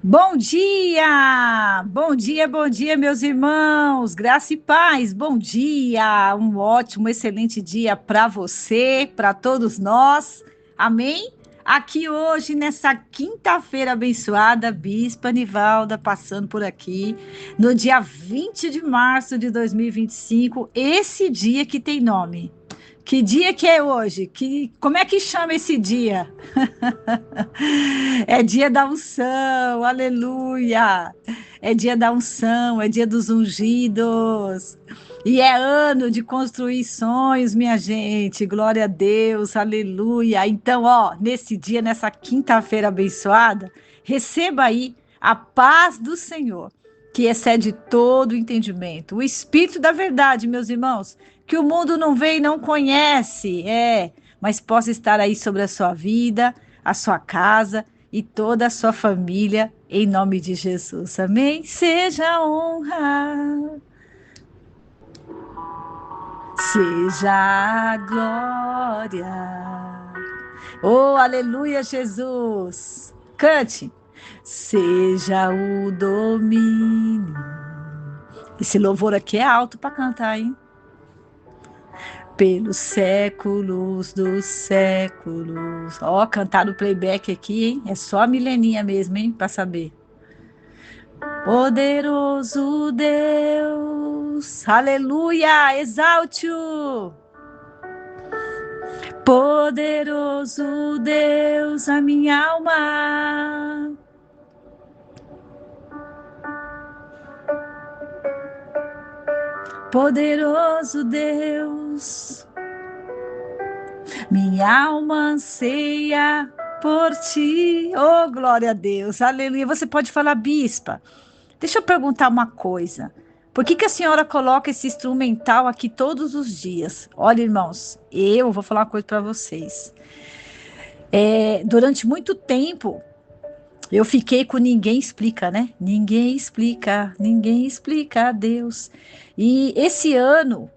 Bom dia! Bom dia, meus irmãos! Graça e paz, bom dia! Um ótimo, excelente dia para você, para todos nós. Amém? Aqui hoje, nessa quinta-feira abençoada, Bispa Nivalda passando por aqui, no dia 20 de março de 2025, esse dia que tem nome. Que dia que é hoje? Como é que chama esse dia? É dia da unção, aleluia! É dia da unção, é dia dos ungidos. E é ano de construir sonhos, minha gente. Glória a Deus, aleluia. Então, ó, nesse dia, nessa quinta-feira abençoada, receba aí a paz do Senhor, que excede todo o entendimento. O Espírito da verdade, meus irmãos, que o mundo não vê e não conhece, mas possa estar aí sobre a sua vida, a sua casa e toda a sua família, em nome de Jesus. Amém? Seja a honra, seja a glória. Oh, aleluia, Jesus. Cante. Seja o domínio. Esse louvor aqui é alto para cantar, hein? Pelos séculos dos séculos. Ó, cantar no playback aqui, hein? É só a mileninha mesmo, hein? Para saber. Poderoso Deus, aleluia, exalte-o. Poderoso Deus, a minha alma. Poderoso Deus, minha alma anseia por ti. Oh, glória a Deus, aleluia. Você pode falar, bispa. Deixa eu perguntar uma coisa. Por que a senhora coloca esse instrumental aqui todos os dias? Olha, irmãos, eu vou falar uma coisa para vocês. Durante muito tempo, eu fiquei com ninguém explica, né? Ninguém explica a Deus. E esse ano,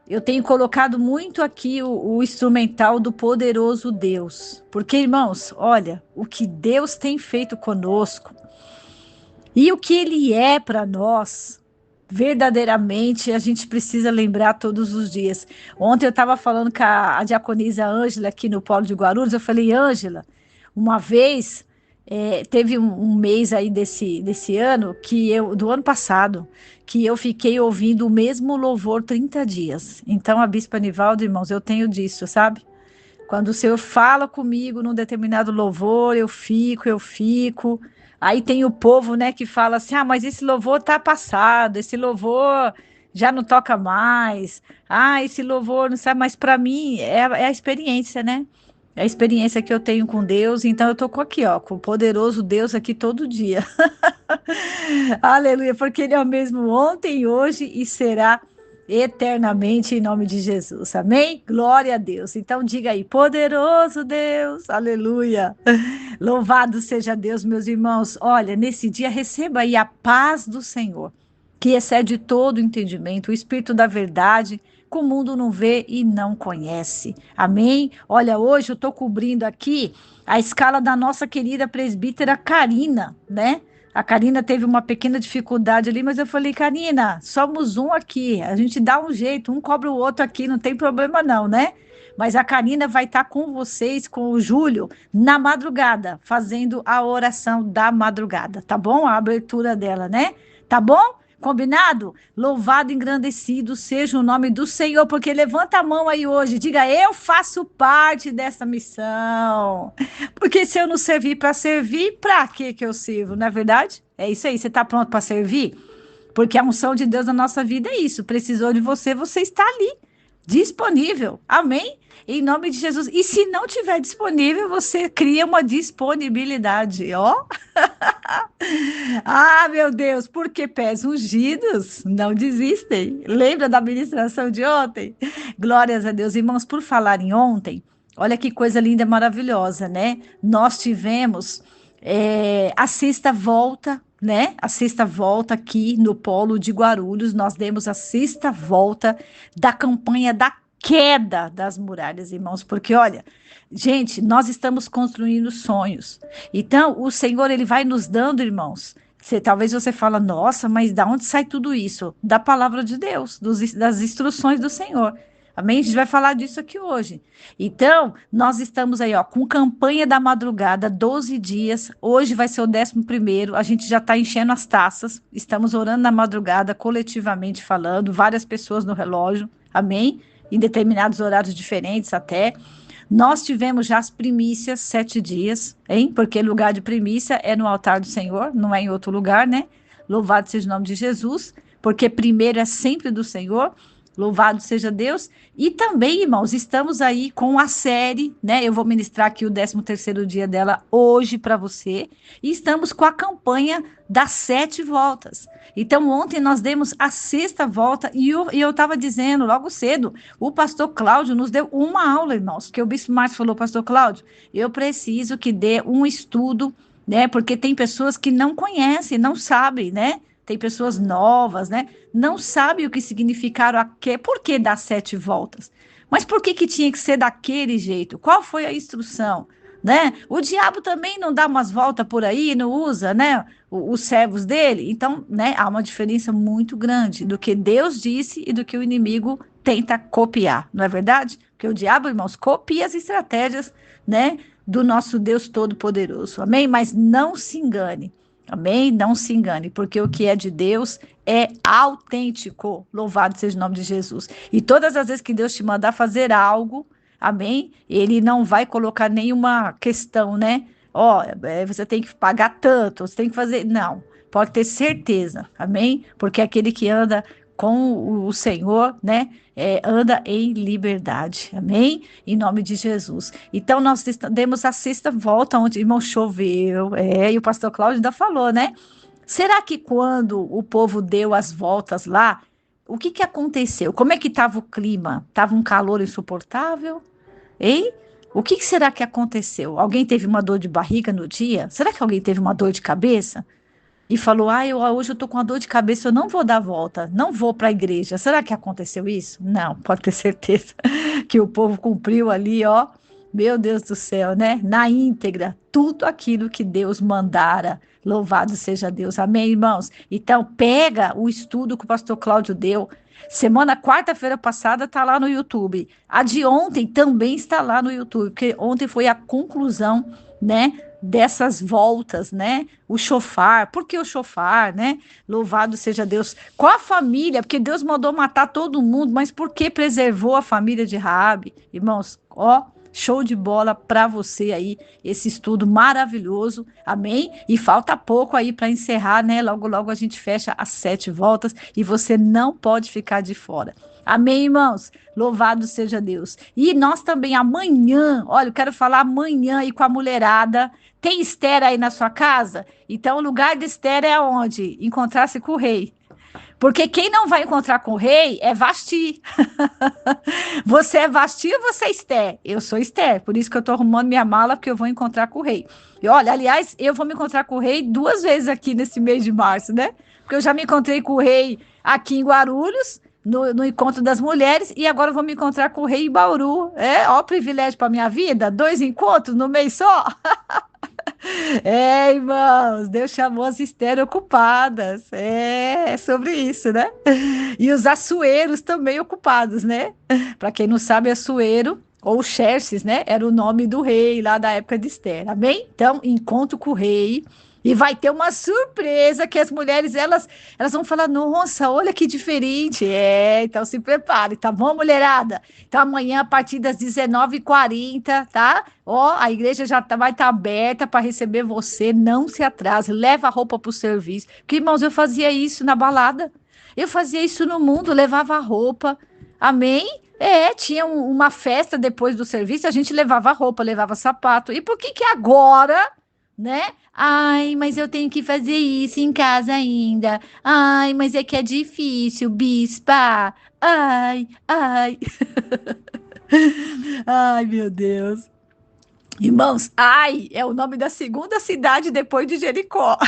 eu tenho colocado muito aqui o instrumental do poderoso Deus. Porque, irmãos, olha, o que Deus tem feito conosco e o que Ele é para nós. Verdadeiramente, a gente precisa lembrar todos os dias. Ontem eu estava falando com a diaconisa Ângela aqui no Polo de Guarulhos. Eu falei, Ângela, uma vez teve um mês aí desse ano, do ano passado, que eu fiquei ouvindo o mesmo louvor 30 dias. Então, a Bispa Nivaldo, irmãos, eu tenho disso, sabe? Quando o Senhor fala comigo num determinado louvor, eu fico. Aí tem o povo, né, que fala assim: ah, mas esse louvor tá passado, esse louvor já não toca mais. Ah, esse louvor não sabe, mas para mim é a experiência, né? É a experiência que eu tenho com Deus, então eu tô aqui, ó, com o poderoso Deus aqui todo dia. Aleluia, porque Ele é o mesmo ontem, hoje e será eternamente em nome de Jesus. Amém? Glória a Deus. Então diga aí, poderoso Deus. Aleluia. Louvado seja Deus, meus irmãos. Olha, nesse dia receba aí a paz do Senhor, que excede todo o entendimento, o Espírito da verdade, que o mundo não vê e não conhece. Amém? Olha, hoje eu estou cobrindo aqui a escala da nossa querida presbítera Karina, né? A Karina teve uma pequena dificuldade ali, mas eu falei, Karina, somos um aqui, a gente dá um jeito, um cobra o outro aqui, não tem problema não, né? Mas a Karina vai estar com vocês, com o Júlio, na madrugada, fazendo a oração da madrugada, tá bom? A abertura dela, né? Tá bom? Combinado? Louvado, engrandecido seja o nome do Senhor, porque levanta a mão aí hoje, diga, eu faço parte dessa missão. Porque se eu não servir para servir, para que eu sirvo, não é verdade? É isso aí, você está pronto para servir? Porque a unção de Deus na nossa vida é isso. Precisou de você, você está ali, disponível. Amém? Em nome de Jesus. E se não tiver disponível, você cria uma disponibilidade, ó. Ah, meu Deus, porque pés ungidos não desistem. Lembra da ministração de ontem? Glórias a Deus. Irmãos, por falar em ontem, olha que coisa linda e maravilhosa, né? Nós tivemos a sexta volta, né? A sexta volta aqui no Polo de Guarulhos. Nós demos a sexta volta da campanha da queda das muralhas, irmãos, porque olha, gente, nós estamos construindo sonhos. Então, o Senhor, ele vai nos dando, irmãos. Talvez você fala, nossa, mas da onde sai tudo isso? Da palavra de Deus, das instruções do Senhor. Amém? A gente vai falar disso aqui hoje. Então, nós estamos aí, ó, com campanha da madrugada, 12 dias. Hoje vai ser o 11º. A gente já está enchendo as taças. Estamos orando na madrugada, coletivamente falando, várias pessoas no relógio. Amém? Em determinados horários diferentes até. Nós tivemos já as primícias 7 dias, hein? Porque lugar de primícia é no altar do Senhor, não é em outro lugar, né? Louvado seja o nome de Jesus, porque primeiro é sempre do Senhor. Louvado seja Deus. E também, irmãos, estamos aí com a série, né? Eu vou ministrar aqui o 13º dia dela hoje para você. E estamos com a campanha das 7 voltas. Então, ontem nós demos a 6ª volta e eu estava dizendo logo cedo, o pastor Cláudio nos deu uma aula, irmãos, que o bispo Márcio falou, pastor Cláudio, eu preciso que dê um estudo, né? Porque tem pessoas que não conhecem, não sabem, né? Tem pessoas novas, né? Não sabem o que significaram por que dar 7 voltas. Mas por que tinha que ser daquele jeito? Qual foi a instrução? Né? O diabo também não dá umas voltas por aí, não usa, né? Os servos dele. Então, né? Há uma diferença muito grande do que Deus disse e do que o inimigo tenta copiar, não é verdade? Porque o diabo, irmãos, copia as estratégias, né? Do nosso Deus Todo-Poderoso. Amém? Mas não se engane. Amém? Não se engane, porque o que é de Deus é autêntico. Louvado seja o nome de Jesus. E todas as vezes que Deus te mandar fazer algo, amém? Ele não vai colocar nenhuma questão, né? Ó, você tem que pagar tanto, você tem que fazer. Não, pode ter certeza, amém? Porque aquele que anda com o Senhor, né? Anda em liberdade, amém? Em nome de Jesus. Então, nós demos a 6ª volta, onde, irmão, choveu, e o pastor Cláudio ainda falou, né? Será que quando o povo deu as voltas lá, o que aconteceu? Como é que estava o clima? Estava um calor insuportável? Hein? O que será que aconteceu? Alguém teve uma dor de barriga no dia? Será que alguém teve uma dor de cabeça? E falou, hoje eu tô com uma dor de cabeça, eu não vou dar volta, não vou para a igreja. Será que aconteceu isso? Não, pode ter certeza que o povo cumpriu ali, ó, meu Deus do céu, né? Na íntegra, tudo aquilo que Deus mandara. Louvado seja Deus. Amém, irmãos? Então, pega o estudo que o pastor Cláudio deu. Quarta-feira passada está lá no YouTube. A de ontem também está lá no YouTube, porque ontem foi a conclusão, né? Dessas voltas, né? O chofar, por que o chofar, né? Louvado seja Deus. Com a família, porque Deus mandou matar todo mundo, mas por que preservou a família de Raabe? Irmãos, ó, show de bola para você aí, esse estudo maravilhoso, amém? E falta pouco aí para encerrar, né? Logo, logo a gente fecha as 7 voltas e você não pode ficar de fora. Amém, irmãos? Louvado seja Deus. E nós também amanhã, olha, eu quero falar amanhã aí com a mulherada. Tem Esther aí na sua casa? Então, o lugar de Esther é onde? Encontrar-se com o rei. Porque quem não vai encontrar com o rei é Vasti. Você é Vasti ou você é Esther? Eu sou Esther, por isso que eu estou arrumando minha mala, porque eu vou encontrar com o rei. E olha, aliás, eu vou me encontrar com o rei 2 vezes aqui nesse mês de março, né? Porque eu já me encontrei com o rei aqui em Guarulhos, no Encontro das Mulheres, e agora eu vou me encontrar com o rei em Bauru. Ó, privilégio para minha vida, 2 encontros no mês só. Irmãos, Deus chamou as Esther ocupadas. É sobre isso, né? E os açoeiros também ocupados, né? Para quem não sabe, açoeiro ou Xerxes, né? Era o nome do rei lá da época de Esther. Amém? Então, encontro com o rei. E vai ter uma surpresa que as mulheres, elas vão falar, nossa, olha que diferente. Então se prepare, tá bom, mulherada? Então amanhã, a partir das 19h40, tá? Ó, a igreja vai estar aberta para receber você, não se atrase, leva a roupa para o serviço. Porque, irmãos, eu fazia isso na balada, eu fazia isso no mundo, levava a roupa, amém? Tinha uma festa depois do serviço, a gente levava roupa, levava sapato. E por que agora, né? Ai, mas eu tenho que fazer isso em casa ainda. Ai, mas é que é difícil, bispa. Ai, ai. Ai, meu Deus. Irmãos, Ai é o nome da segunda cidade depois de Jericó.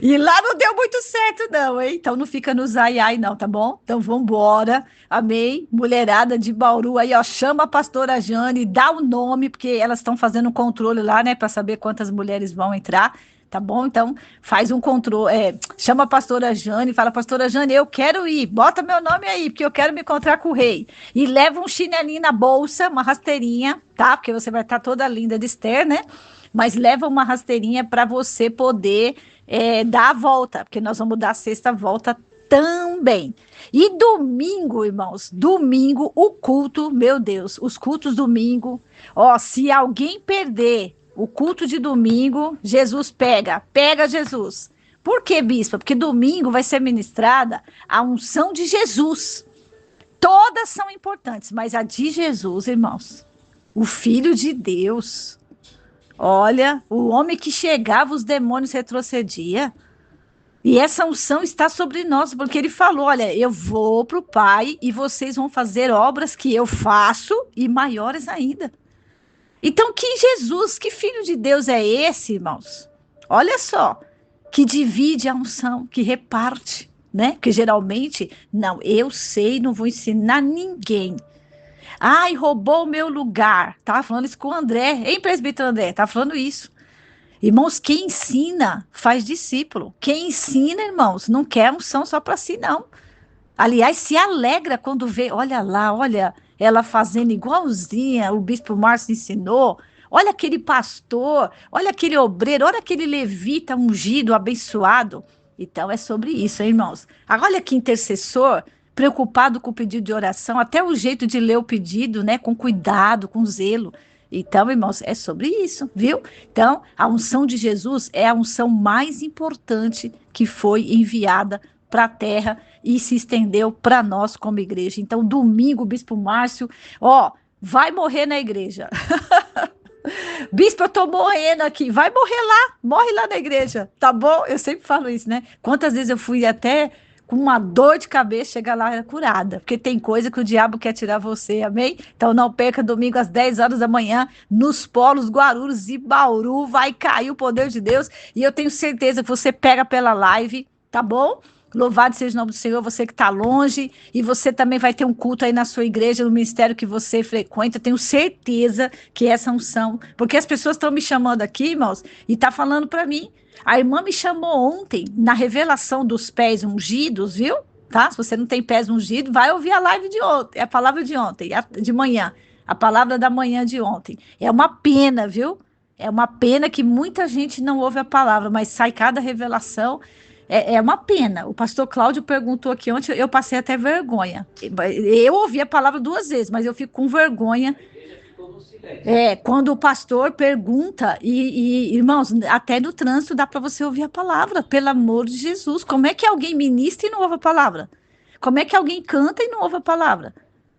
E lá não deu muito certo, não, hein? Então não fica no ai, ai, não, tá bom? Então vambora. Amém? Mulherada de Bauru aí, ó, chama a pastora Jane, dá o nome, porque elas estão fazendo um controle lá, né, para saber quantas mulheres vão entrar, tá bom? Então faz um controle, chama a pastora Jane, fala, pastora Jane, eu quero ir, bota meu nome aí, porque eu quero me encontrar com o rei. E leva um chinelinho na bolsa, uma rasteirinha, tá? Porque você vai estar toda linda de Esther, né? Mas leva uma rasteirinha para você poder dar a volta, porque nós vamos dar a sexta volta também. E domingo, irmãos, domingo, o culto, meu Deus, os cultos domingo, ó, se alguém perder o culto de domingo, Jesus pega Jesus. Por que, bispa? Porque domingo vai ser ministrada a unção de Jesus. Todas são importantes, mas a de Jesus, irmãos, o Filho de Deus. Olha, o homem que chegava, os demônios retrocediam. E essa unção está sobre nós, porque ele falou: olha, eu vou para o Pai e vocês vão fazer obras que eu faço e maiores ainda. Então, que Jesus, que Filho de Deus é esse, irmãos? Olha só, que divide a unção, que reparte, né? Porque geralmente, não, eu sei, não vou ensinar ninguém. Ai, roubou o meu lugar. Tava falando isso com o André, hein, presbítero André? Tá falando isso. Irmãos, quem ensina faz discípulo. Quem ensina, irmãos, não quer unção só para si, não. Aliás, se alegra quando vê, olha lá, olha ela fazendo igualzinha o bispo Márcio ensinou. Olha aquele pastor, olha aquele obreiro, olha aquele levita ungido, abençoado. Então é sobre isso, hein, irmãos? Agora, olha que intercessor, preocupado com o pedido de oração, até o jeito de ler o pedido, né, com cuidado, com zelo. Então, irmãos, é sobre isso, viu? Então, a unção de Jesus é a unção mais importante que foi enviada para a terra e se estendeu para nós como igreja. Então, domingo, o bispo Márcio, ó, vai morrer na igreja. Bispo, eu tô morrendo aqui. Vai morrer lá, morre lá na igreja, tá bom? Eu sempre falo isso, né? Quantas vezes eu fui até com uma dor de cabeça, chegar lá era curada, porque tem coisa que o diabo quer tirar você, amém? Então não perca domingo às 10 horas da manhã, nos polos Guarulhos e Bauru, vai cair o poder de Deus, e eu tenho certeza que você pega pela live, tá bom? Louvado seja o nome do Senhor, você que está longe, e você também vai ter um culto aí na sua igreja, no ministério que você frequenta. Eu tenho certeza que essa unção, porque as pessoas estão me chamando aqui, irmãos, e tá falando para mim. A irmã me chamou ontem na revelação dos pés ungidos, viu? Tá? Se você não tem pés ungidos, vai ouvir a live de ontem, a palavra de ontem, de manhã, a palavra da manhã de ontem. É uma pena, viu? É uma pena que muita gente não ouve a palavra, mas sai cada revelação. É uma pena. O pastor Cláudio perguntou aqui ontem, eu passei até vergonha. Eu ouvi a palavra 2 vezes, mas eu fico com vergonha. Quando o pastor pergunta, irmãos, até no trânsito dá para você ouvir a palavra, pelo amor de Jesus. Como é que alguém ministra e não ouve a palavra? Como é que alguém canta e não ouve a palavra?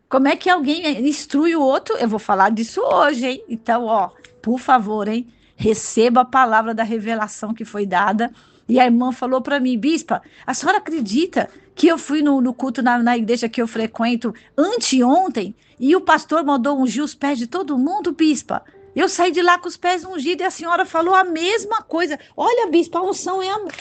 Como é que alguém instrui o outro? Eu vou falar disso hoje, hein? Então, ó, por favor, hein? Receba a palavra da revelação que foi dada. E a irmã falou para mim, bispa, a senhora acredita que eu fui no culto na igreja que eu frequento anteontem e o pastor mandou ungir os pés de todo mundo, bispa? Eu saí de lá com os pés ungidos e a senhora falou a mesma coisa. Olha, bispa, a unção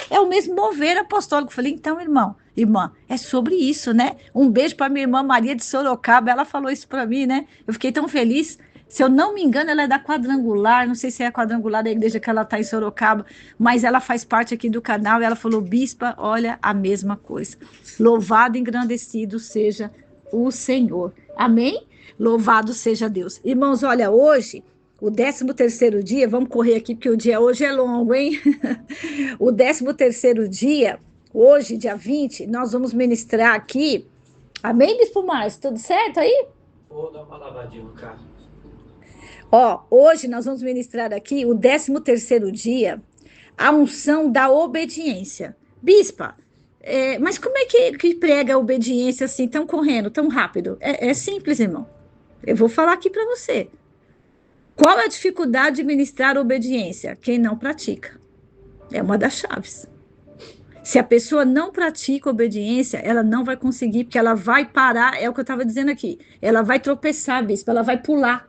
é o mesmo mover apostólico. Eu falei, então, irmã, é sobre isso, né? Um beijo para minha irmã Maria de Sorocaba, ela falou isso para mim, né? Eu fiquei tão feliz. Se eu não me engano, ela é da Quadrangular, não sei se é a Quadrangular da igreja que ela está em Sorocaba, mas ela faz parte aqui do canal e ela falou, bispa, olha a mesma coisa. Louvado e engrandecido seja o Senhor. Amém? Louvado seja Deus. Irmãos, olha, hoje, o 13º dia, vamos correr aqui porque o dia hoje é longo, hein? O 13º dia, hoje, dia 20, nós vamos ministrar aqui. Amém, Bispo Márcio? Tudo certo aí? Vou dar uma lavadinha no carro. Ó, hoje nós vamos ministrar aqui o 13º dia, a unção da obediência. Bispa, mas como é que prega a obediência assim, tão correndo, tão rápido? É simples, irmão. Eu vou falar aqui para você. Qual é a dificuldade de ministrar a obediência? Quem não pratica. É uma das chaves. Se a pessoa não pratica obediência, ela não vai conseguir, porque ela vai parar, é o que eu estava dizendo aqui, ela vai tropeçar, bispo, ela vai pular.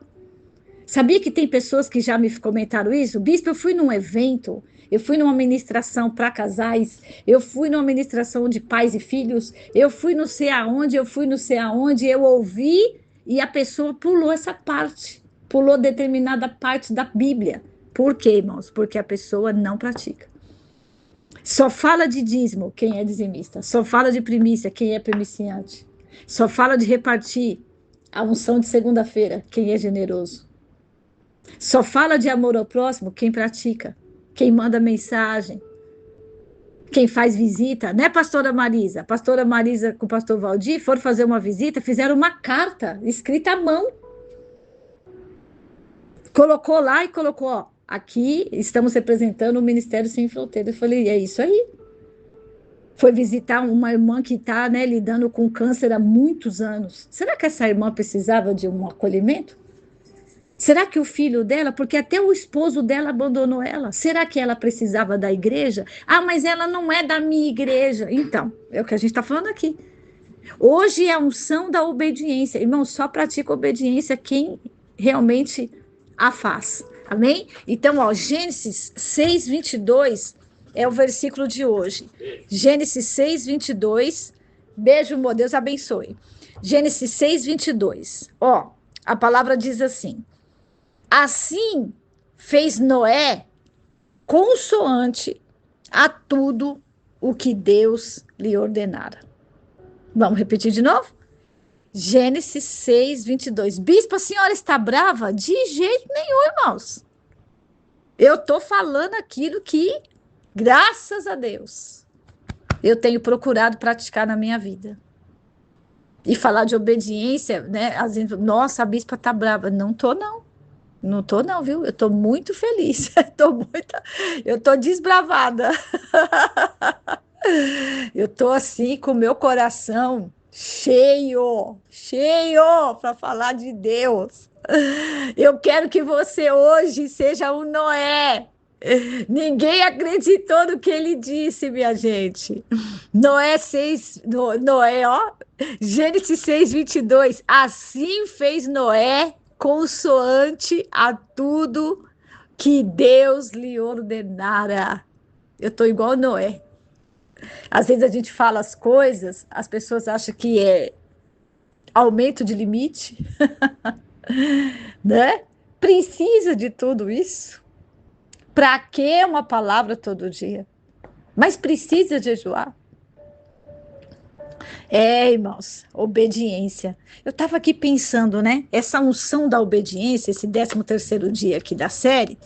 Sabia que tem pessoas que já me comentaram isso? Bispo, eu fui num evento, eu fui numa ministração para casais, eu fui numa ministração de pais e filhos, eu fui não sei aonde, eu fui não sei aonde, eu ouvi e a pessoa pulou essa parte, pulou determinada parte da Bíblia. Por quê, irmãos? Porque a pessoa não pratica. Só fala de dízimo quem é dizimista, só fala de primícia quem é primiciante, só fala de repartir a unção de segunda-feira quem é generoso. Só fala de amor ao próximo quem pratica, quem manda mensagem, quem faz visita, né, pastora Marisa? Pastora Marisa com o pastor Valdir foram fazer uma visita, fizeram uma carta escrita à mão. Colocou lá e colocou, ó, aqui estamos representando o Ministério Sem Fronteiras. Eu falei, é isso aí. Foi visitar uma irmã que está, né, lidando com câncer há muitos anos. Será que essa irmã precisava de um acolhimento? Será que o filho dela, porque até o esposo dela abandonou ela, será que ela precisava da igreja? Ah, mas ela não é da minha igreja. Então, é o que a gente está falando aqui. Hoje é a unção da obediência. Irmão, só pratica obediência quem realmente a faz. Amém? Então, ó, Gênesis 6, 22 é o versículo de hoje. Gênesis 6, 22. Beijo, meu Deus abençoe. Gênesis 6, 22. Ó, a palavra diz assim: assim fez Noé consoante a tudo o que Deus lhe ordenara. Vamos repetir de novo? Gênesis 6, 22. Bispo, a senhora está brava? De jeito nenhum, irmãos. Eu estou falando aquilo que, graças a Deus, eu tenho procurado praticar na minha vida. E falar de obediência, né? Às vezes, nossa, a bispa está brava. Não estou, não. Não tô não, viu? Eu tô muito feliz. Eu tô desbravada. Eu tô assim com o meu coração cheio, cheio para falar de Deus. Eu quero que você hoje seja um Noé. Ninguém acreditou no que ele disse, minha gente. Noé 6, Noé, ó, Gênesis 6, 22. Assim fez Noé consoante a tudo que Deus lhe ordenara. Eu estou igual Noé. Às vezes a gente fala as coisas, as pessoas acham que é aumento de limite, né? Precisa de tudo isso? Para que uma palavra todo dia? Mas precisa jejuar? É, irmãos, obediência. Eu estava aqui pensando, né? Essa unção da obediência, esse 13º dia aqui da série,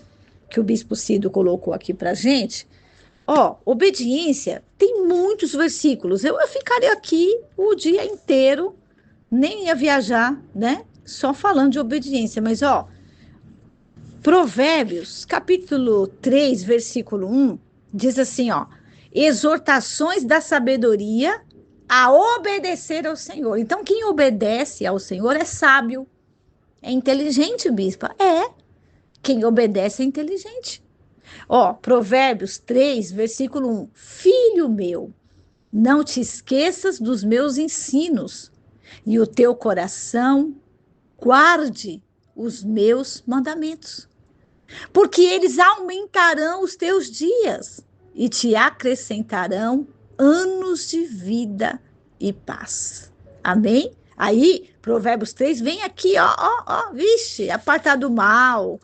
que o Bispo Cido colocou aqui para gente. Ó, obediência tem muitos versículos. Eu ficaria aqui o dia inteiro, nem ia viajar, né? Só falando de obediência. Mas, ó, Provérbios, capítulo 3, versículo 1, diz assim, ó: exortações da sabedoria a obedecer ao Senhor. Então, quem obedece ao Senhor é sábio, é inteligente, bispa. É, quem obedece é inteligente. Ó, Provérbios 3, versículo 1. Filho meu, não te esqueças dos meus ensinos, e o teu coração guarde os meus mandamentos, porque eles aumentarão os teus dias e te acrescentarão anos de vida e paz. Amém? Aí, Provérbios 3 vem aqui, vixe, apartar do mal,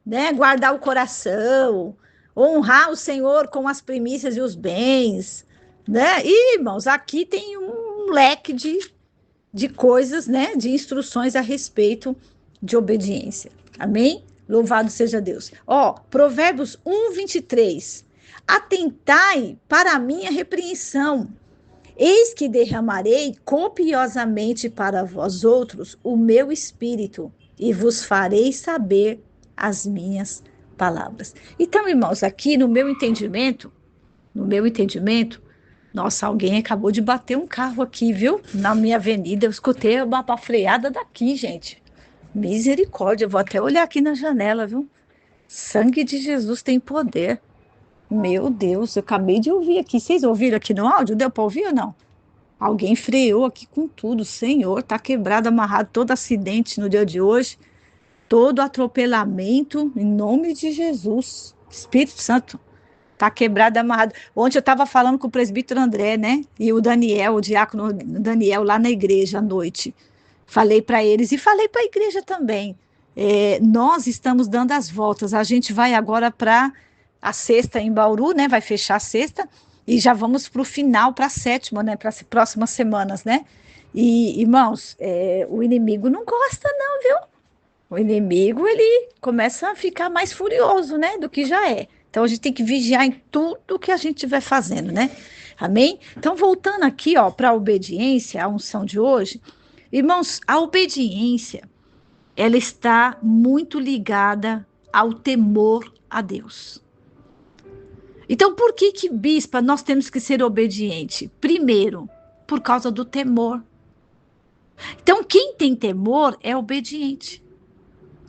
né? Guardar o coração, honrar o Senhor com as primícias e os bens, né? E, irmãos, aqui tem um leque de coisas, né? De instruções a respeito de obediência. Amém? Louvado seja Deus. Ó, Provérbios 1, 23. Atentai para a minha repreensão. Eis que derramarei copiosamente para vós outros o meu espírito e vos farei saber as minhas palavras. Então, irmãos, aqui no meu entendimento, nossa, alguém acabou de bater um carro aqui, viu? Na minha avenida, eu escutei uma freada daqui, gente. Misericórdia, eu vou até olhar aqui na janela, viu? Sangue de Jesus tem poder. Meu Deus, eu acabei de ouvir aqui. Vocês ouviram aqui no áudio? Deu para ouvir ou não? Alguém freou aqui com tudo. Senhor, tá quebrado, amarrado, todo acidente no dia de hoje. Todo atropelamento, em nome de Jesus. Espírito Santo, tá quebrado, amarrado. Ontem eu estava falando com o presbítero André, né? E o Daniel, o diácono Daniel, lá na igreja à noite. Falei para eles e falei para a igreja também. Nós estamos dando as voltas. A gente vai agora para a sexta em Bauru, né? Vai fechar a sexta e já vamos para o final, para a sétima, né? Para as próximas semanas, né? E, irmãos, o inimigo não gosta, não, viu? O inimigo, ele começa a ficar mais furioso, né, do que já é. Então, a gente tem que vigiar em tudo que a gente estiver fazendo, né? Amém? Então, voltando aqui, ó, para a obediência, a unção de hoje. Irmãos, a obediência, ela está muito ligada ao temor a Deus. Então, por que, bispa, nós temos que ser obediente? Primeiro, por causa do temor. Então, quem tem temor é obediente.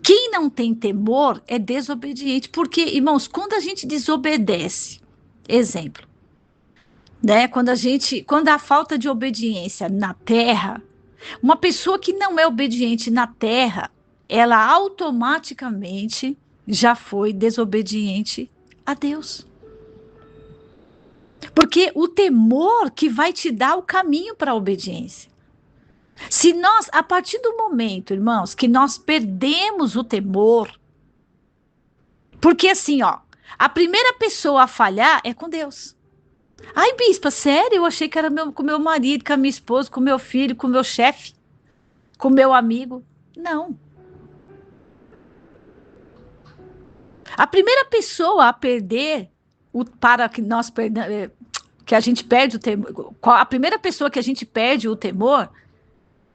Quem não tem temor é desobediente. Porque, irmãos, quando a gente desobedece, exemplo, né? Quando há falta de obediência na terra, uma pessoa que não é obediente na terra, ela automaticamente já foi desobediente a Deus. Porque o temor que vai te dar o caminho para a obediência. Se nós, a partir do momento, irmãos, que nós perdemos o temor, porque assim, ó, a primeira pessoa a falhar é com Deus. Ai, bispa, sério? Eu achei que era com meu marido, com a minha esposa, com meu filho, com meu chefe, com meu amigo. Não. A primeira pessoa a perder, para que nós perdamos, que a gente perde o temor, a primeira pessoa que a gente perde o temor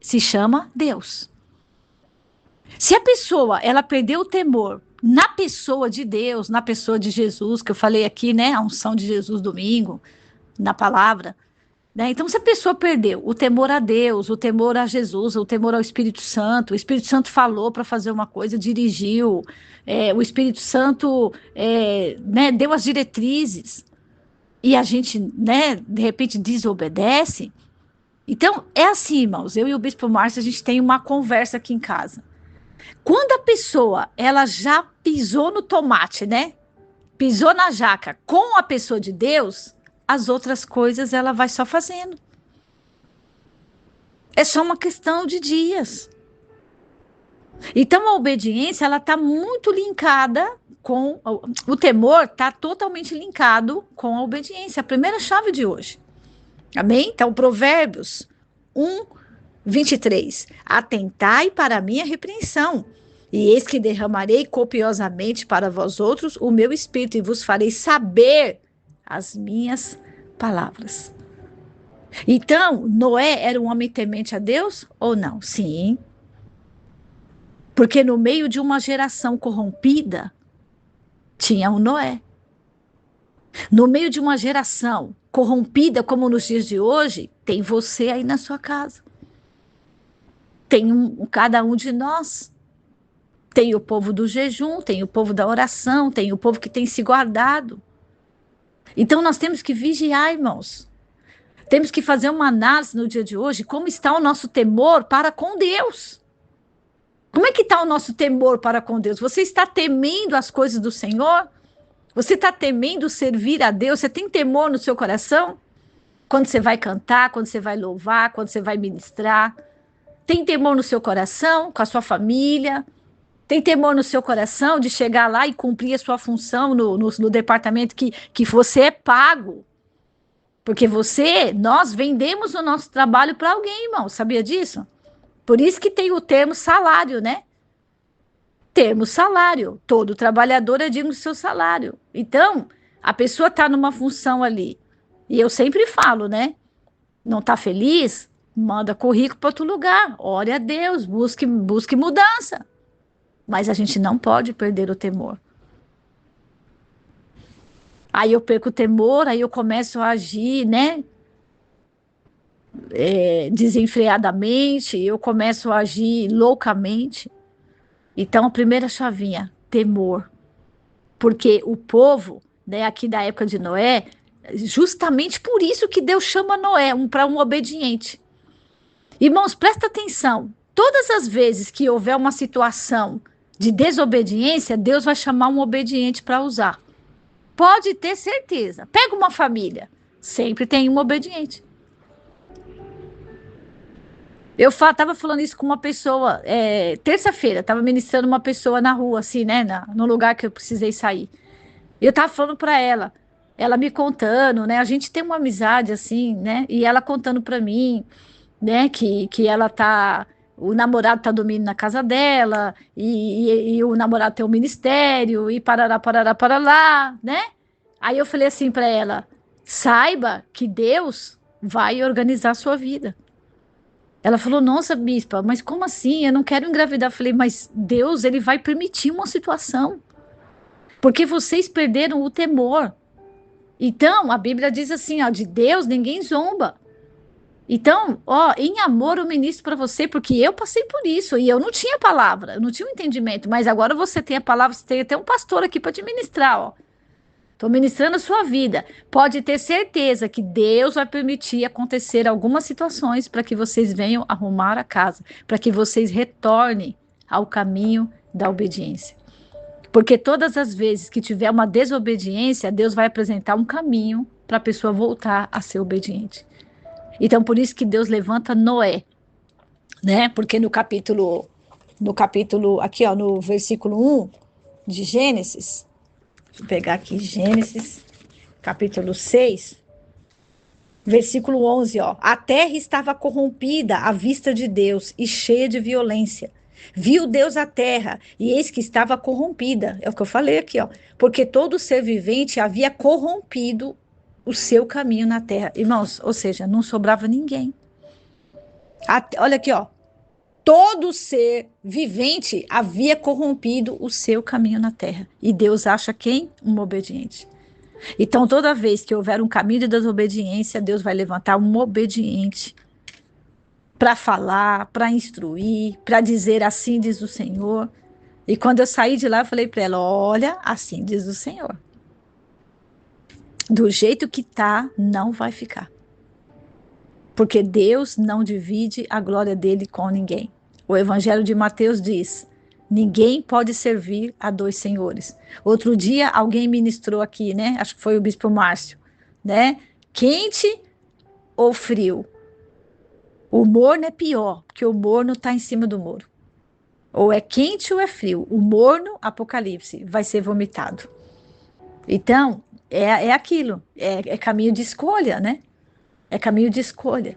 se chama Deus. Se a pessoa, ela perdeu o temor na pessoa de Deus, na pessoa de Jesus, que eu falei aqui, né, a unção de Jesus domingo, na palavra, né? Então, se a pessoa perdeu o temor a Deus, o temor a Jesus, o temor ao Espírito Santo, o Espírito Santo falou para fazer uma coisa, dirigiu, o Espírito Santo né, deu as diretrizes, e a gente, né, de repente desobedece. Então, é assim, irmãos, eu e o Bispo Márcio, a gente tem uma conversa aqui em casa. Quando a pessoa, ela já pisou no tomate, né? Pisou na jaca com a pessoa de Deus, as outras coisas ela vai só fazendo. É só uma questão de dias. Então, a obediência, ela está muito linkada com... O temor está totalmente linkado com a obediência. A primeira chave de hoje. Amém? Então, Provérbios 1, 23. Atentai para a minha repreensão, e eis que derramarei copiosamente para vós outros o meu espírito, e vos farei saber as minhas palavras. Então, Noé era um homem temente a Deus ou não? Sim. Porque no meio de uma geração corrompida, tinha um Noé. No meio de uma geração corrompida, como nos dias de hoje, tem você aí na sua casa. Tem cada um de nós. Tem o povo do jejum, tem o povo da oração, tem o povo que tem se guardado. Então nós temos que vigiar, irmãos. Temos que fazer uma análise no dia de hoje, como está o nosso temor para com Deus. Como é que está o nosso temor para com Deus? Você está temendo as coisas do Senhor? Você está temendo servir a Deus? Você tem temor no seu coração? Quando você vai cantar, quando você vai louvar, quando você vai ministrar? Tem temor no seu coração, com a sua família? Tem temor no seu coração de chegar lá e cumprir a sua função no departamento que você é pago? Porque nós vendemos o nosso trabalho para alguém, irmão. Sabia disso? Por isso que tem o termo salário, né? Termo salário. Todo trabalhador é digno do seu salário. Então, a pessoa está numa função ali. E eu sempre falo, né? Não está feliz? Manda currículo para outro lugar. Ore a Deus, busque mudança. Mas a gente não pode perder o temor. Aí eu perco o temor, aí eu começo a agir, né? Desenfreadamente, eu começo a agir loucamente. Então, a primeira chavinha, temor. Porque o povo, né, aqui da época de Noé, justamente por isso que Deus chama Noé para um obediente. Irmãos, presta atenção. Todas as vezes que houver uma situação de desobediência, Deus vai chamar um obediente para usar. Pode ter certeza. Pega uma família, sempre tem um obediente. Eu estava falando isso com uma pessoa, terça-feira, estava ministrando uma pessoa na rua, assim, né, no lugar que eu precisei sair. E eu estava falando para ela me contando, né, a gente tem uma amizade, assim, né, e ela contando para mim, né, que ela tá, o namorado tá dormindo na casa dela, e o namorado tem um ministério, e parará, lá, né? Aí eu falei assim para ela, saiba que Deus vai organizar a sua vida. Ela falou, nossa, bispa, mas como assim? Eu não quero engravidar. Eu falei, mas Deus, ele vai permitir uma situação. Porque vocês perderam o temor. Então, a Bíblia diz assim, ó, de Deus ninguém zomba. Então, ó, em amor eu ministro para você, porque eu passei por isso e eu não tinha palavra, eu não tinha um entendimento, mas agora você tem a palavra, você tem até um pastor aqui para te ministrar, ó. Estou ministrando a sua vida. Pode ter certeza que Deus vai permitir acontecer algumas situações para que vocês venham arrumar a casa, para que vocês retornem ao caminho da obediência. Porque todas as vezes que tiver uma desobediência, Deus vai apresentar um caminho para a pessoa voltar a ser obediente. Então, por isso que Deus levanta Noé, né? Porque no capítulo, aqui, ó, no versículo 1 de Gênesis, deixa eu pegar aqui Gênesis, capítulo 6, versículo 11, ó. A terra estava corrompida à vista de Deus e cheia de violência. Viu Deus a terra, e eis que estava corrompida. É o que eu falei aqui, ó. Porque todo ser vivente havia corrompido o seu caminho na terra. Irmãos, ou seja, não sobrava ninguém. Olha aqui, ó. Todo ser vivente havia corrompido o seu caminho na terra. E Deus acha quem? Um obediente. Então, toda vez que houver um caminho de desobediência, Deus vai levantar um obediente para falar, para instruir, para dizer assim diz o Senhor. E quando eu saí de lá, eu falei para ela, olha, assim diz o Senhor. Do jeito que tá, não vai ficar. Porque Deus não divide a glória dele com ninguém. O Evangelho de Mateus diz, ninguém pode servir a dois senhores. Outro dia, alguém ministrou aqui, né? Acho que foi o Bispo Márcio, né? Quente ou frio? O morno é pior, porque o morno está em cima do muro. Ou é quente ou é frio. O morno, Apocalipse, vai ser vomitado. Então, é aquilo. É caminho de escolha, né? É caminho de escolha.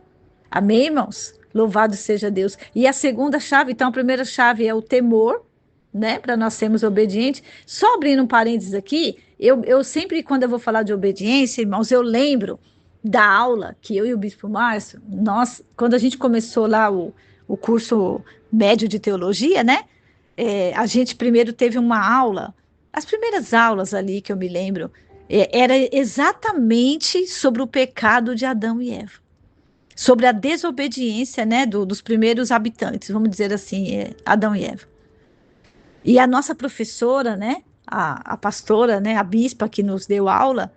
Amém, irmãos? Louvado seja Deus. E a segunda chave, então, a primeira chave é o temor, né? Para nós sermos obedientes. Só abrindo um parênteses aqui, eu sempre, quando eu vou falar de obediência, irmãos, eu lembro da aula que eu e o Bispo Márcio, nós, quando a gente começou lá o curso médio de teologia, né? A gente primeiro teve uma aula, as primeiras aulas ali que eu me lembro, era exatamente sobre o pecado de Adão e Eva, sobre a desobediência, né, dos primeiros habitantes, vamos dizer assim, Adão e Eva. E a nossa professora, né, a pastora, né, a bispa que nos deu aula,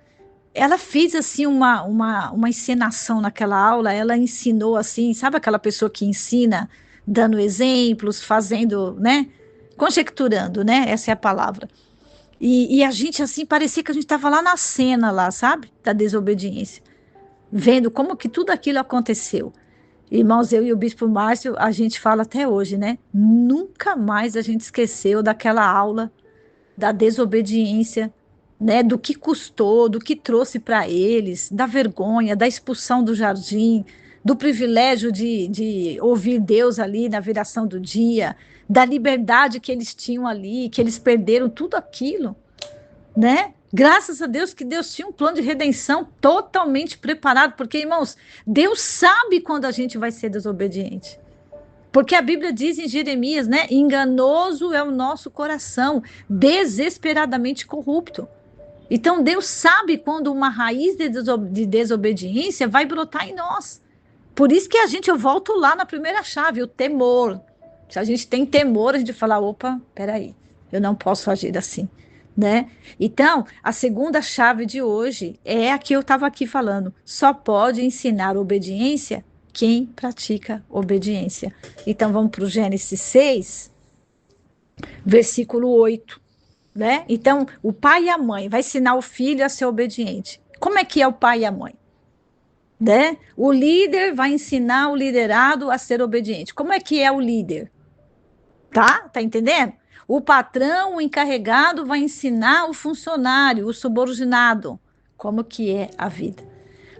ela fez assim uma encenação naquela aula, ela ensinou assim, sabe aquela pessoa que ensina, dando exemplos, fazendo, né, conjecturando, né, essa é a palavra. E a gente, assim, parecia que a gente estava lá na cena, lá, sabe? Da desobediência. Vendo como que tudo aquilo aconteceu. Irmãos, eu e o Bispo Márcio, a gente fala até hoje, né? Nunca mais a gente esqueceu daquela aula da desobediência, né? Do que custou, do que trouxe para eles, da vergonha, da expulsão do jardim, do privilégio de ouvir Deus ali na viração do dia, da liberdade que eles tinham ali, que eles perderam tudo aquilo, né? Graças a Deus que Deus tinha um plano de redenção totalmente preparado, porque, irmãos, Deus sabe quando a gente vai ser desobediente. Porque a Bíblia diz em Jeremias, né? Enganoso é o nosso coração, desesperadamente corrupto. Então, Deus sabe quando uma raiz de desobediência vai brotar em nós. Por isso que eu volto lá na primeira chave, o temor. Se a gente tem temor, a gente fala, opa, peraí, eu não posso agir assim, né? Então, a segunda chave de hoje é a que eu estava aqui falando. Só pode ensinar obediência quem pratica obediência. Então, vamos para o Gênesis 6. Versículo 8, né? Então, o pai e a mãe vai ensinar o filho a ser obediente. Como é que é o pai e a mãe? Né? O líder vai ensinar o liderado a ser obediente. Como é que é o líder? Tá? Tá entendendo? O patrão, o encarregado, vai ensinar o funcionário, o subordinado, como que é a vida.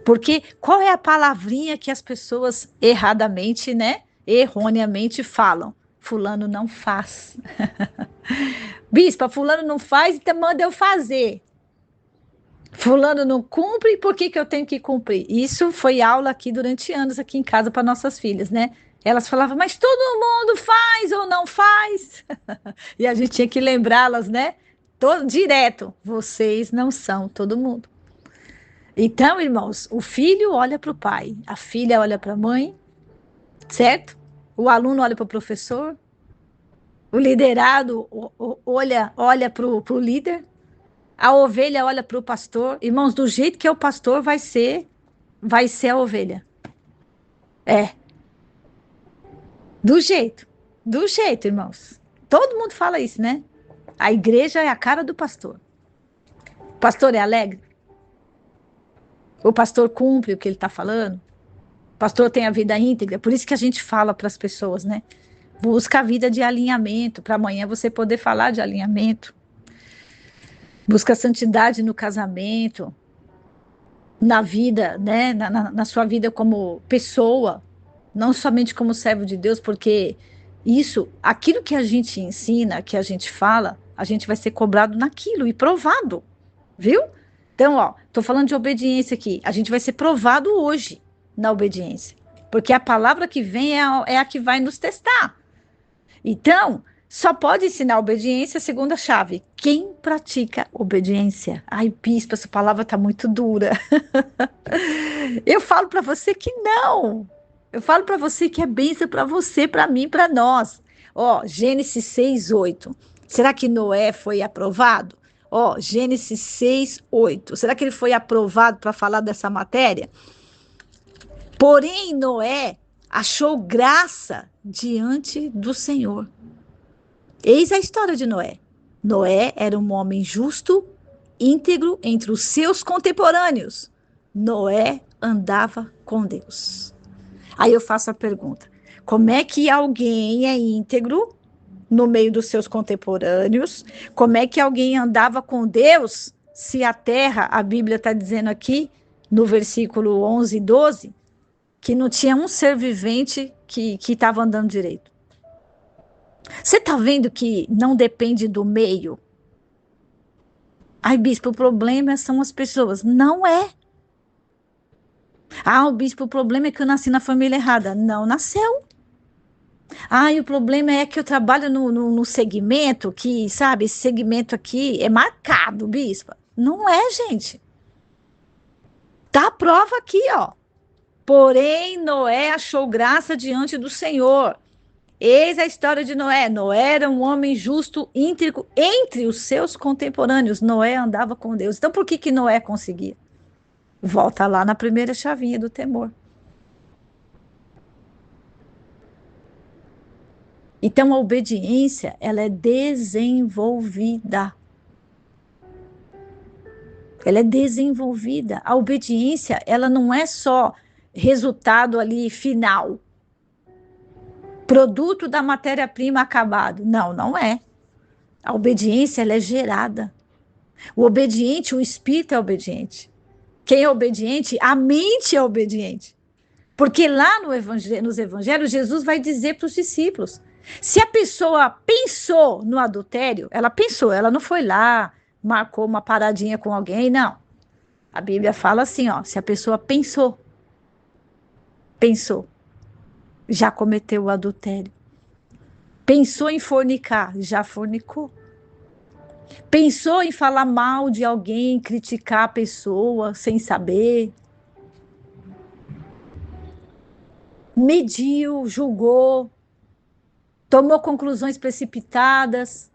Porque qual é a palavrinha que as pessoas erradamente, né? Erroneamente falam? Fulano não faz. Bispa, fulano não faz, então manda eu fazer. Fulano não cumpre, por que que eu tenho que cumprir? Isso foi aula aqui durante anos aqui em casa para nossas filhas, né? Elas falavam, mas todo mundo faz ou não faz? E a gente tinha que lembrá-las, né? Todo, direto, vocês não são todo mundo. Então, irmãos, o filho olha para o pai, a filha olha para a mãe, certo? O aluno olha para o professor, o liderado olha para o líder, a ovelha olha para o pastor. Irmãos, do jeito que é o pastor vai ser a ovelha. É, do jeito, irmãos. Todo mundo fala isso, né? A igreja é a cara do pastor. O pastor é alegre? O pastor cumpre o que ele está falando? O pastor tem a vida íntegra? Por isso que a gente fala para as pessoas, né? Busca a vida de alinhamento, para amanhã você poder falar de alinhamento. Busca a santidade no casamento, na vida, né? Na sua vida como pessoa, não somente como servo de Deus, porque isso, aquilo que a gente ensina, que a gente fala, a gente vai ser cobrado naquilo e provado, viu? Então, ó, tô falando de obediência aqui. A gente vai ser provado hoje na obediência, porque a palavra que vem é a que vai nos testar. Então, só pode ensinar obediência, segunda chave, quem pratica obediência. Ai, bispo, essa palavra tá muito dura. Eu falo para você que não. Eu falo para você que é bênção para você, para mim, para nós. Ó, Gênesis 6:8. Será que Noé foi aprovado? Ó, Gênesis 6:8. Será que ele foi aprovado para falar dessa matéria? Porém, Noé achou graça diante do Senhor. Eis a história de Noé. Noé era um homem justo, íntegro entre os seus contemporâneos. Noé andava com Deus. Aí eu faço a pergunta: como é que alguém é íntegro no meio dos seus contemporâneos? Como é que alguém andava com Deus se a terra, a Bíblia está dizendo aqui, no versículo 11 e 12, que não tinha um ser vivente que estava andando direito? Você está vendo que não depende do meio? Ai, bispo, o problema são as pessoas. Não é. Ah, o bispo, o problema é que eu nasci na família errada. Não nasceu. Ah, e o problema é que eu trabalho no segmento que, sabe, esse segmento aqui é marcado, bispa. Não é, gente. Tá a prova aqui, ó. Porém, Noé achou graça diante do Senhor. Eis a história de Noé. Noé era um homem justo, íntegro, entre os seus contemporâneos. Noé andava com Deus. Então, por que que Noé conseguia? Volta lá na primeira chavinha do temor. Então, a obediência, ela é desenvolvida. Ela é desenvolvida. A obediência, ela não é só resultado ali final, produto da matéria-prima acabado. Não, não é. A obediência, ela é gerada. O obediente, o espírito é obediente. Quem é obediente, a mente é obediente. Porque lá no nos evangelhos, Jesus vai dizer para os discípulos: se a pessoa pensou no adultério, ela não foi lá, marcou uma paradinha com alguém, não. A Bíblia fala assim, ó, se a pessoa pensou, já cometeu o adultério. Pensou em fornicar, já fornicou. Pensou em falar mal de alguém, criticar a pessoa sem saber. Mediu, julgou, tomou conclusões precipitadas,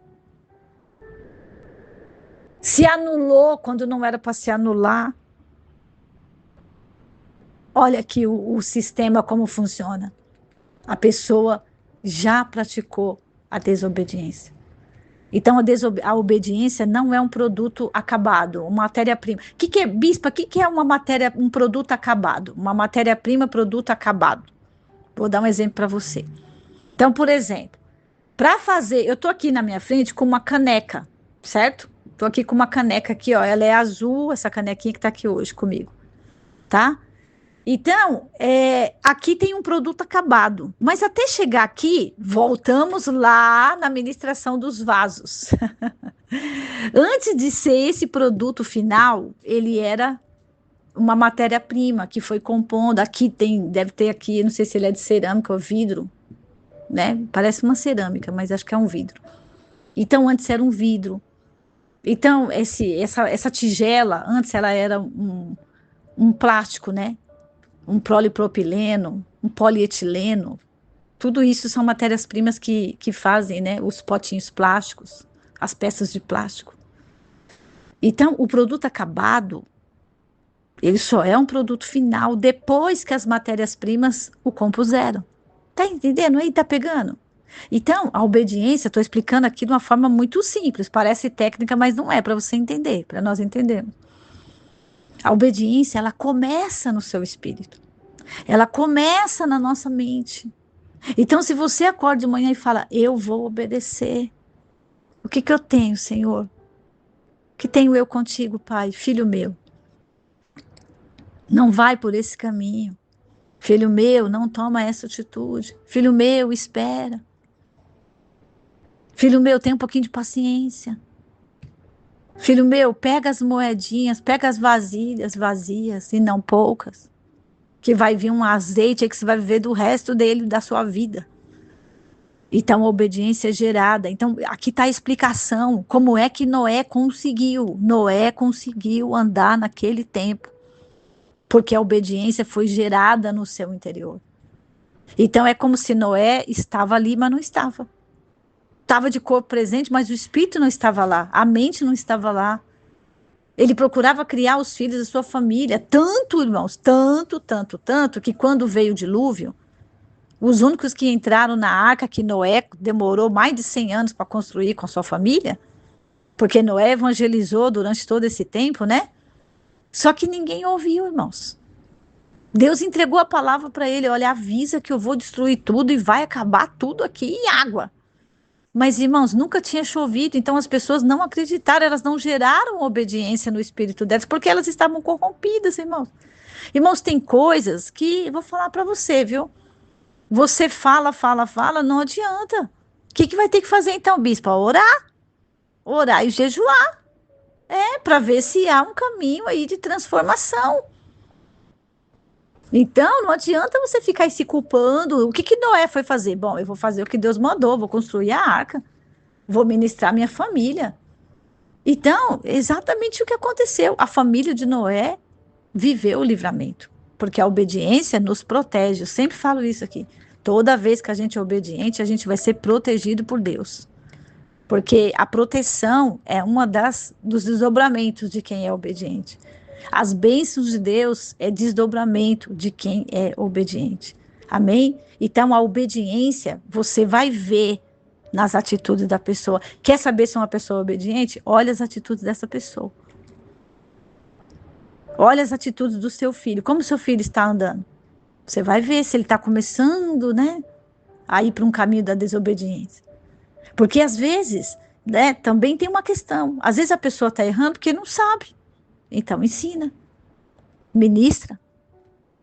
se anulou quando não era para se anular. Olha aqui o sistema como funciona. A pessoa já praticou a desobediência. Então, a obediência não é um produto acabado, uma matéria-prima. Bispa, o que é um produto acabado? Uma matéria-prima, produto acabado. Vou dar um exemplo para você. Então, por exemplo, para fazer, eu estou aqui na minha frente com uma caneca, certo? Estou aqui com uma caneca aqui, ó, ela é azul, essa canequinha que está aqui hoje comigo, tá? Então, aqui tem um produto acabado, mas até chegar aqui, voltamos lá na ministração dos vasos. Antes de ser esse produto final, ele era uma matéria-prima que foi compondo. Aqui deve ter aqui, não sei se ele é de cerâmica ou vidro, né? Parece uma cerâmica, mas acho que é um vidro. Então, antes era um vidro. Então, essa tigela, antes ela era um plástico, né? Um polipropileno, um polietileno. Tudo isso são matérias-primas que fazem, né? Os potinhos plásticos, as peças de plástico. Então, o produto acabado, ele só é um produto final depois que as matérias-primas o compuseram. Tá entendendo aí? Tá pegando? Então, a obediência, estou explicando aqui de uma forma muito simples, parece técnica, mas não é, para você entender, para nós entendermos. A obediência, ela começa no seu espírito, ela começa na nossa mente. Então, se você acorda de manhã e fala, eu vou obedecer, o que eu tenho, Senhor? O que tenho eu contigo, Pai? Filho meu, não vai por esse caminho. Filho meu, não toma essa atitude. Filho meu, espera. Filho meu, tem um pouquinho de paciência. Filho meu, pega as moedinhas, pega as vasilhas vazias e não poucas, que vai vir um azeite aí que você vai viver do resto dele, da sua vida. Então, a obediência é gerada. Então, aqui está a explicação, como é que Noé conseguiu. Noé conseguiu andar naquele tempo, porque a obediência foi gerada no seu interior. Então, é como se Noé estava ali, mas não estava. Estava de corpo presente, mas o espírito não estava lá, a mente não estava lá. Ele procurava criar os filhos da sua família, tanto, irmãos, tanto, que quando veio o dilúvio, os únicos que entraram na arca, que Noé demorou mais de 100 anos para construir com a sua família, porque Noé evangelizou durante todo esse tempo, né? Só que ninguém ouviu, irmãos. Deus entregou a palavra para ele, olha, avisa que eu vou destruir tudo e vai acabar tudo aqui em água. Mas, irmãos, nunca tinha chovido, então as pessoas não acreditaram, elas não geraram obediência no espírito delas, porque elas estavam corrompidas, irmãos. Irmãos, tem coisas que, vou falar para você, viu? Você fala, não adianta. O que vai ter que fazer então, bispo? Orar e jejuar. Para ver se há um caminho aí de transformação. Então, não adianta você ficar aí se culpando. O que Noé foi fazer? Bom, eu vou fazer o que Deus mandou, vou construir a arca, vou ministrar minha família. Então, exatamente o que aconteceu. A família de Noé viveu o livramento, porque a obediência nos protege. Eu sempre falo isso aqui. Toda vez que a gente é obediente, a gente vai ser protegido por Deus. Porque a proteção é uma dos desdobramentos de quem é obediente. As bênçãos de Deus é desdobramento de quem é obediente. Amém? Então, a obediência, você vai ver nas atitudes da pessoa. Quer saber se é uma pessoa obediente? Olha as atitudes dessa pessoa. Olha as atitudes do seu filho. Como o seu filho está andando? Você vai ver se ele está começando, né, a ir para um caminho da desobediência. Porque às vezes, né, também tem uma questão. Às vezes a pessoa está errando porque não sabe. Então ensina, ministra.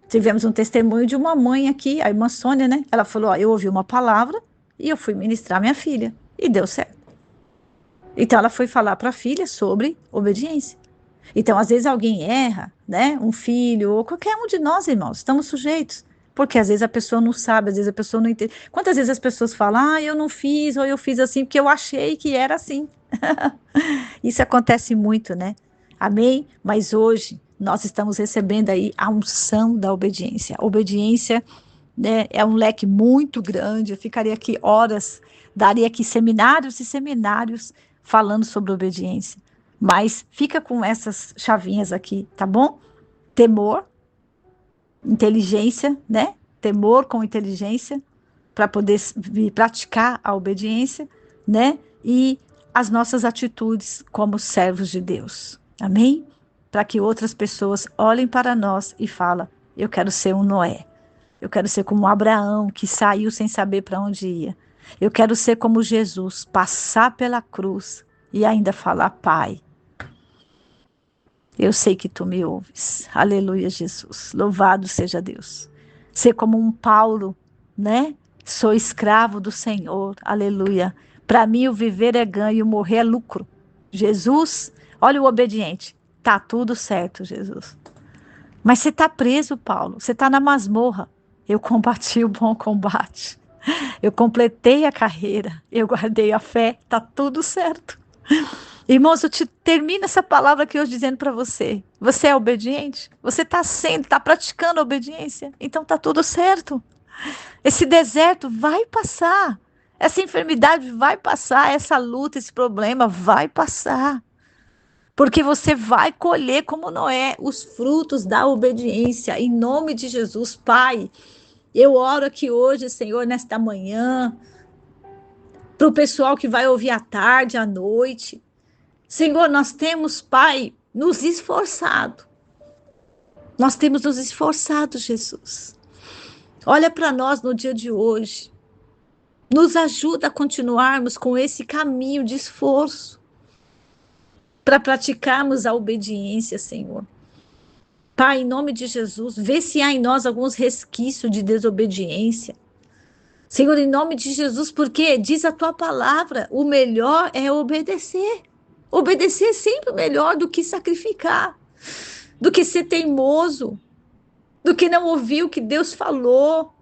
Tivemos um testemunho de uma mãe aqui, a irmã Sônia, né? Ela falou, ó, eu ouvi uma palavra e eu fui ministrar minha filha. E deu certo. Então ela foi falar para a filha sobre obediência. Então, às vezes alguém erra, né? Um filho, ou qualquer um de nós, irmãos, estamos sujeitos. Porque às vezes a pessoa não sabe, às vezes a pessoa não entende. Quantas vezes as pessoas falam, eu não fiz, ou eu fiz assim, porque eu achei que era assim. Isso acontece muito, né? Amém? Mas hoje nós estamos recebendo aí a unção da obediência. A obediência, né, é um leque muito grande. Eu ficaria aqui horas, daria aqui seminários e seminários falando sobre obediência. Mas fica com essas chavinhas aqui, tá bom? Temor, inteligência, né? Temor com inteligência, para poder praticar a obediência, né? E as nossas atitudes como servos de Deus. Amém? Para que outras pessoas olhem para nós e falem, eu quero ser um Noé. Eu quero ser como Abraão, que saiu sem saber para onde ia. Eu quero ser como Jesus, passar pela cruz e ainda falar, Pai, eu sei que tu me ouves. Aleluia, Jesus. Louvado seja Deus. Ser como um Paulo, né? Sou escravo do Senhor. Aleluia. Para mim, o viver é ganho, o morrer é lucro. Jesus, olha o obediente. Tá tudo certo, Jesus. Mas você está preso, Paulo. Você está na masmorra. Eu combati o bom combate. Eu completei a carreira. Eu guardei a fé. Tá tudo certo. Irmãos, eu te termino essa palavra aqui hoje dizendo para você. Você é obediente? Você está praticando a obediência? Então tá tudo certo. Esse deserto vai passar. Essa enfermidade vai passar. Essa luta, esse problema vai passar. Porque você vai colher, como Noé, os frutos da obediência. Em nome de Jesus, Pai. Eu oro aqui hoje, Senhor, nesta manhã, para o pessoal que vai ouvir à tarde, à noite. Senhor, nós temos, Pai, nos esforçado. Nós temos nos esforçado, Jesus. Olha para nós no dia de hoje. Nos ajuda a continuarmos com esse caminho de esforço para praticarmos a obediência, Senhor. Pai, em nome de Jesus, vê se há em nós alguns resquícios de desobediência. Senhor, em nome de Jesus, porque diz a tua palavra, o melhor é obedecer. Obedecer é sempre melhor do que sacrificar, do que ser teimoso, do que não ouvir o que Deus falou,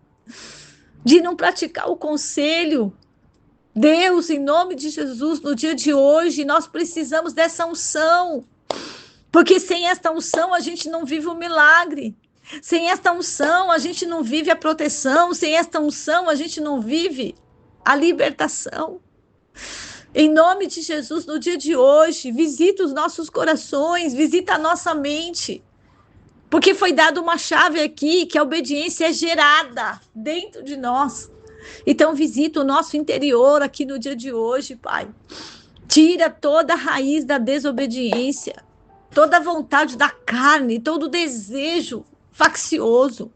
de não praticar o conselho. Deus, em nome de Jesus, no dia de hoje, nós precisamos dessa unção, porque sem esta unção a gente não vive o milagre. Sem esta unção a gente não vive a proteção. Sem esta unção a gente não vive a libertação. Em nome de Jesus, no dia de hoje, visita os nossos corações, visita a nossa mente. Porque foi dada uma chave aqui, que a obediência é gerada dentro de nós. Então visita o nosso interior aqui no dia de hoje, Pai. Tira toda a raiz da desobediência, toda a vontade da carne, todo o desejo faccioso.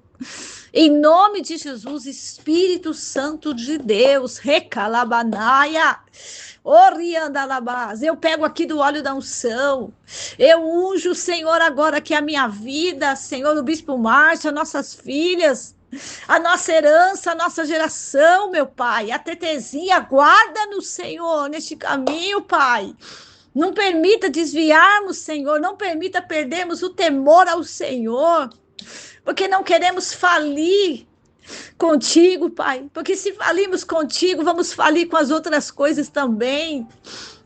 Em nome de Jesus, Espírito Santo de Deus, recalabanaia, oriandalabás. Eu pego aqui do óleo da unção. Eu unjo, Senhor, agora aqui a minha vida, Senhor, o Bispo Márcio, as nossas filhas, a nossa herança, a nossa geração, meu Pai. A Tetezinha, guarda-nos, Senhor, neste caminho, Pai. Não permita desviarmos, Senhor. Não permita perdermos o temor ao Senhor. Porque não queremos falir contigo, Pai. Porque se falirmos contigo, vamos falir com as outras coisas também.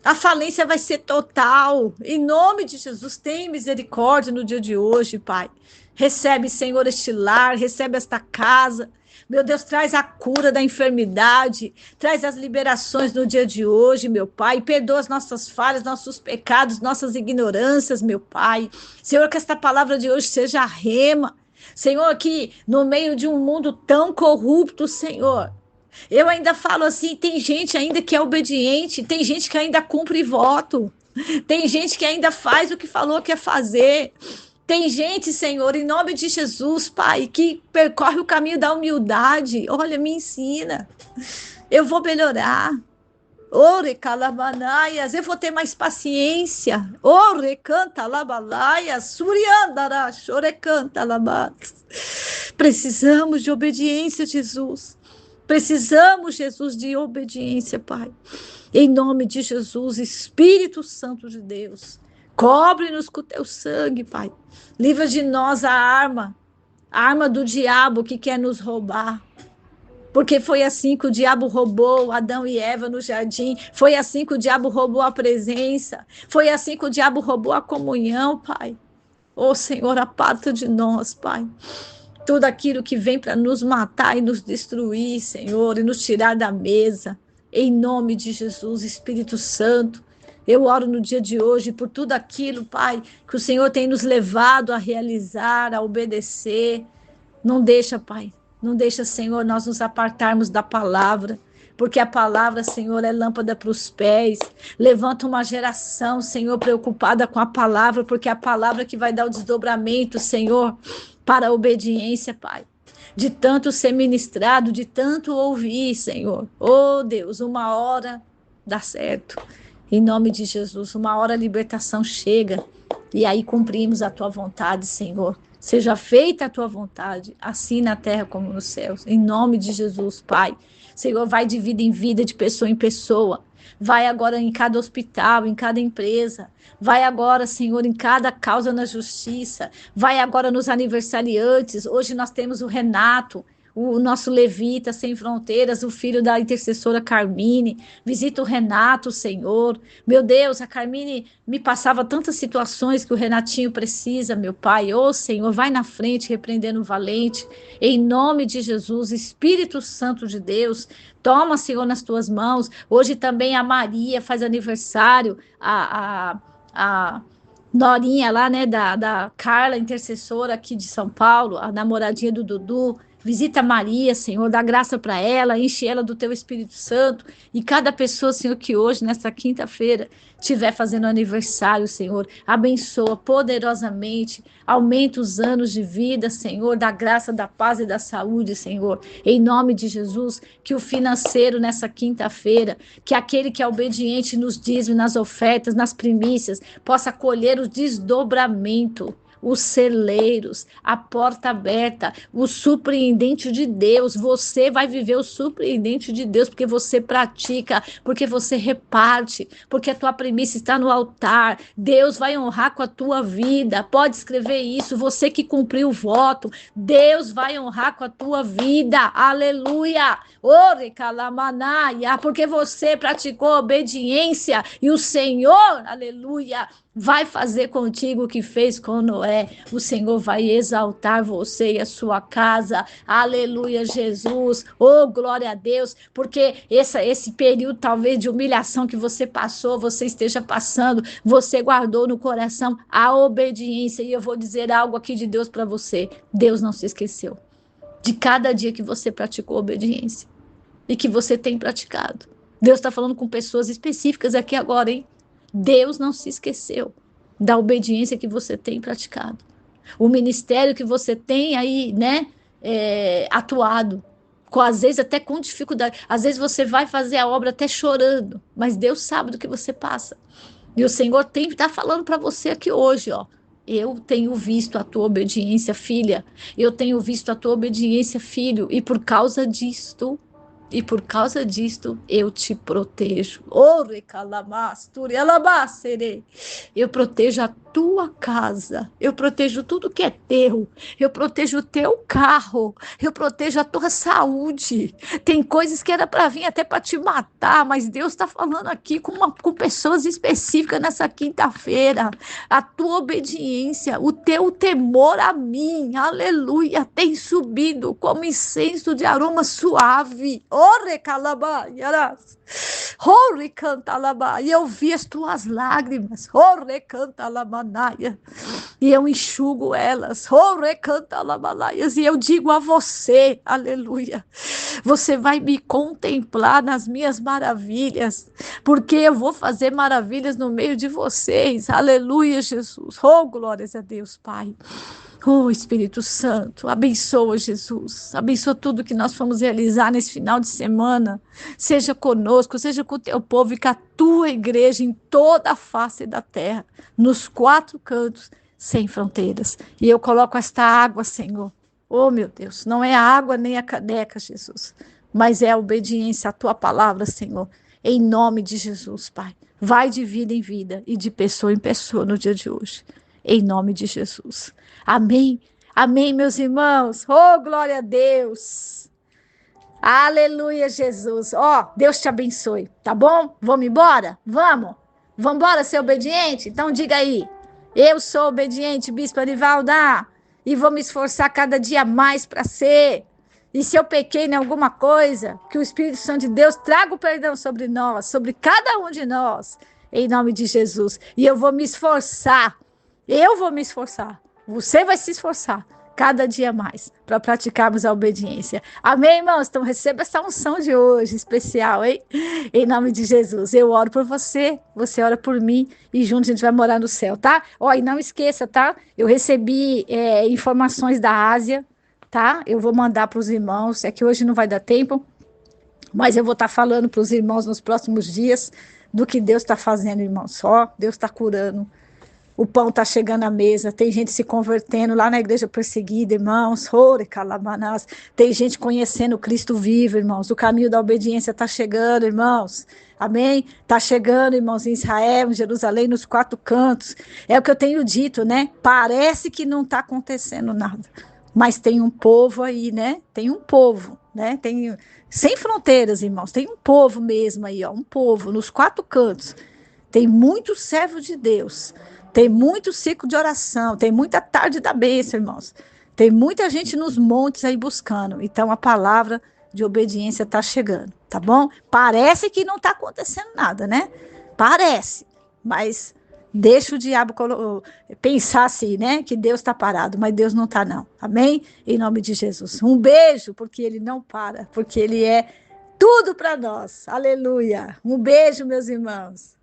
A falência vai ser total. Em nome de Jesus, tem misericórdia no dia de hoje, Pai. Recebe, Senhor, este lar, recebe esta casa. Meu Deus, traz a cura da enfermidade, traz as liberações no dia de hoje, meu Pai. Perdoa as nossas falhas, nossos pecados, nossas ignorâncias, meu Pai. Senhor, que esta palavra de hoje seja rema. Senhor, que no meio de um mundo tão corrupto, Senhor, eu ainda falo assim, tem gente ainda que é obediente, tem gente que ainda cumpre voto, tem gente que ainda faz o que falou que ia fazer. Tem gente, Senhor, em nome de Jesus, Pai, que percorre o caminho da humildade. Olha, me ensina. Eu vou melhorar. Ore calabanaias, eu vou ter mais paciência. Ore canta labalaias, suriandara, chore canta labas. Precisamos de obediência, Jesus. Precisamos, Jesus, de obediência, Pai. Em nome de Jesus, Espírito Santo de Deus. Cobre-nos com o teu sangue, Pai. Livra de nós a arma do diabo que quer nos roubar. Porque foi assim que o diabo roubou Adão e Eva no jardim. Foi assim que o diabo roubou a presença. Foi assim que o diabo roubou a comunhão, Pai. Ô Senhor, aparta de nós, Pai. Tudo aquilo que vem para nos matar e nos destruir, Senhor, e nos tirar da mesa. Em nome de Jesus, Espírito Santo. Eu oro no dia de hoje por tudo aquilo, Pai, que o Senhor tem nos levado a realizar, a obedecer. Não deixa, Pai, não deixa, Senhor, nós nos apartarmos da palavra, porque a palavra, Senhor, é lâmpada para os pés. Levanta uma geração, Senhor, preocupada com a palavra, porque é a palavra que vai dar o desdobramento, Senhor, para a obediência, Pai. De tanto ser ministrado, de tanto ouvir, Senhor. Oh, Deus, uma hora dá certo. Em nome de Jesus, uma hora a libertação chega. E aí cumprimos a tua vontade, Senhor. Seja feita a tua vontade, assim na terra como nos céus. Em nome de Jesus, Pai. Senhor, vai de vida em vida, de pessoa em pessoa. Vai agora em cada hospital, em cada empresa. Vai agora, Senhor, em cada causa na justiça. Vai agora nos aniversariantes. Hoje nós temos o Renato, o nosso levita sem fronteiras, o filho da intercessora Carmine. Visita o Renato, Senhor. Meu Deus, a Carmine me passava tantas situações que o Renatinho precisa, meu Pai. Ô, Senhor, vai na frente, repreendendo o valente. Em nome de Jesus, Espírito Santo de Deus, toma, Senhor, nas tuas mãos. Hoje também a Maria faz aniversário, a Norinha lá, né, da Carla, intercessora aqui de São Paulo, a namoradinha do Dudu. Visita Maria, Senhor, dá graça para ela, enche ela do teu Espírito Santo. E cada pessoa, Senhor, que hoje, nessa quinta-feira, estiver fazendo aniversário, Senhor, abençoa poderosamente, aumenta os anos de vida, Senhor, da graça, da paz e da saúde, Senhor. Em nome de Jesus, que o financeiro nessa quinta-feira, que aquele que é obediente nos dízimos, nas ofertas, nas primícias, possa colher o desdobramento, os celeiros, a porta aberta, o surpreendente de Deus. Você vai viver o surpreendente de Deus, porque você pratica, porque você reparte, porque a tua primícia está no altar. Deus vai honrar com a tua vida. Pode escrever isso. Você que cumpriu o voto, Deus vai honrar com a tua vida. Aleluia! Ore calamanaia, porque você praticou obediência e o Senhor, aleluia, vai fazer contigo o que fez com Noé. O Senhor vai exaltar você e a sua casa. Aleluia, Jesus. Oh, glória a Deus. Porque esse período, talvez, de humilhação que você passou, você esteja passando, você guardou no coração a obediência. E eu vou dizer algo aqui de Deus para você. Deus não se esqueceu de cada dia que você praticou obediência e que você tem praticado. Deus está falando com pessoas específicas aqui agora, hein? Deus não se esqueceu da obediência que você tem praticado. O ministério que você tem aí, né, atuado, às vezes até com dificuldade. Às vezes você vai fazer a obra até chorando, mas Deus sabe do que você passa. E o Senhor está falando para você aqui hoje, ó. Eu tenho visto a tua obediência, filha. Eu tenho visto a tua obediência, filho. E por causa disto, eu te protejo. Eu protejo a tua casa. Eu protejo tudo que é teu. Eu protejo o teu carro. Eu protejo a tua saúde. Tem coisas que era para vir até para te matar, mas Deus está falando aqui com pessoas específicas nessa quinta-feira. A tua obediência, o teu temor a mim, aleluia, tem subido como incenso de aroma suave. E eu vi as tuas lágrimas, e eu enxugo elas, e eu digo a você, aleluia, você vai me contemplar nas minhas maravilhas, porque eu vou fazer maravilhas no meio de vocês, aleluia, Jesus, oh, glórias a Deus, Pai. Oh, Espírito Santo, abençoa, Jesus, abençoa tudo que nós vamos realizar nesse final de semana, seja conosco, seja com o teu povo e com a tua igreja em toda a face da terra, nos 4 cantos, sem fronteiras. E eu coloco esta água, Senhor, oh meu Deus, não é a água nem a caneca, Jesus, mas é a obediência à tua palavra, Senhor, em nome de Jesus, Pai. Vai de vida em vida e de pessoa em pessoa no dia de hoje, em nome de Jesus. Amém, amém, meus irmãos. Oh, glória a Deus. Aleluia, Jesus. Ó, Deus te abençoe, tá bom? Vamos embora? Vamos? Vamos embora ser obediente? Então diga aí. Eu sou obediente, Bispo Arivalda, e vou me esforçar cada dia mais para ser. E se eu pequei em alguma coisa, que o Espírito Santo de Deus traga o perdão sobre nós, sobre cada um de nós, em nome de Jesus. E eu vou me esforçar. Eu vou me esforçar. Você vai se esforçar cada dia mais, para praticarmos a obediência. Amém, irmãos? Então receba essa unção de hoje, especial, hein? Em nome de Jesus. Eu oro por você, você ora por mim, e juntos a gente vai morar no céu, tá? Ó, e não esqueça, tá? Eu recebi informações da Ásia, tá? Eu vou mandar para os irmãos, é que hoje não vai dar tempo, mas eu vou estar falando para os irmãos nos próximos dias do que Deus está fazendo, irmãos. Ó, Deus está curando. O pão está chegando à mesa, tem gente se convertendo lá na igreja perseguida, irmãos. Tem gente conhecendo Cristo vivo, irmãos. O caminho da obediência está chegando, irmãos. Amém? Está chegando, irmãos, em Israel, em Jerusalém, nos quatro cantos. É o que eu tenho dito, né? Parece que não está acontecendo nada. Mas tem um povo aí, né? Tem um povo, né? Tem sem fronteiras, irmãos. Tem um povo mesmo aí, ó. Um povo nos quatro cantos. Tem muito servo de Deus. Tem muito ciclo de oração, tem muita tarde da bênção, irmãos. Tem muita gente nos montes aí buscando. Então, a palavra de obediência está chegando, tá bom? Parece que não está acontecendo nada, né? Parece, mas deixa o diabo pensar assim, né? Que Deus está parado, mas Deus não está, não. Amém? Em nome de Jesus. Um beijo, porque ele não para, porque ele é tudo para nós. Aleluia. Um beijo, meus irmãos.